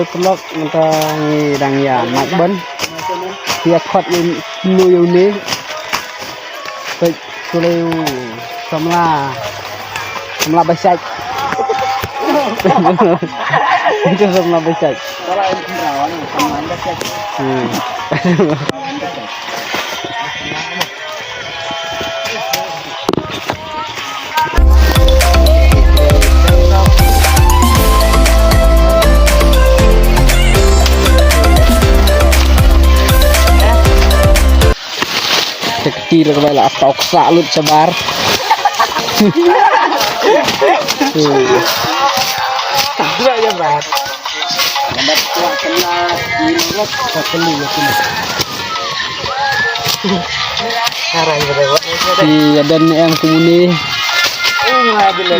lột lột người ta đang nhà mạch bấn thì khót nuôi yêu ní tôi lưu xong là bài sạch itu xong là bài sạch kecil kembali lah toksa lu sebar dua ya Mbak lambat tua kena dirot sekali ya sini arah berapa si ada em kumuni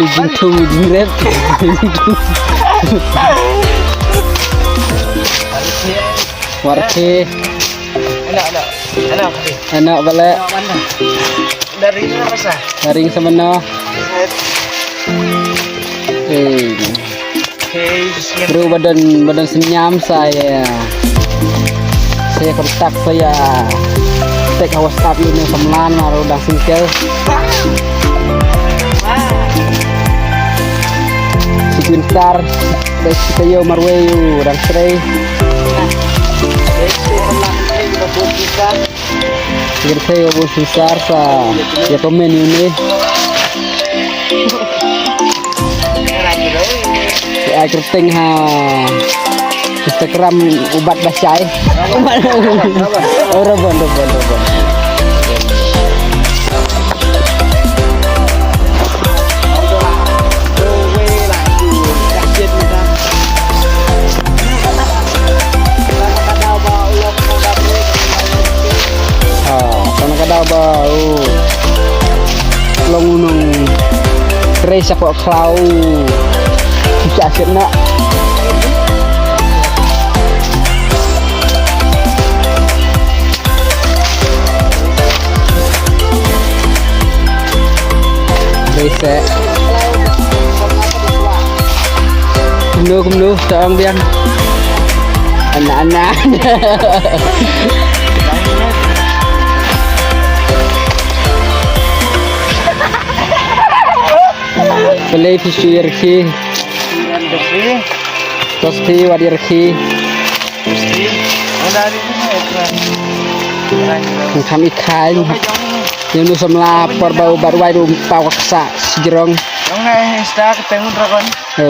izin tuh direct warke enak balik dari mana sah dari semena bro badan senyum saya kontak saya tek awas tapi ini semlan maru udah singkel si Gunstar si kayo marweyu dan Srey saya bos besar sa ya komen ini ya kerting ha Instagram ubat basai orang bon bau longunung resa kok klau bisa asyikna resa kumlu seorang biang anak-anak Pelai fisu yarki, tosti wadi yarki, kami kain, yang nu semla perbau barwai rum pawak sa sejrong. Yang nih sta ketemu dragon.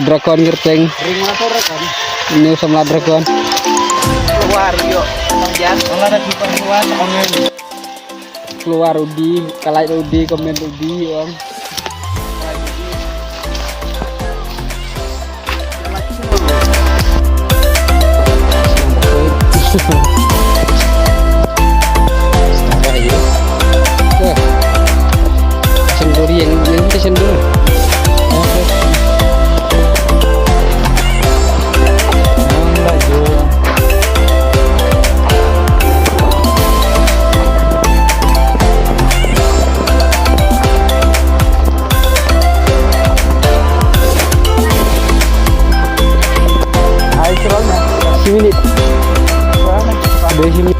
Dragon gerteng. Ring motor dragon. Ini semla dragon. Keluar yuk, kemudian ada di keluar komen. Keluar Udi, kalai Udi, komen Udi, om. Sendiri yang ini sendiri. Ayo, 10 menit. 2 menit.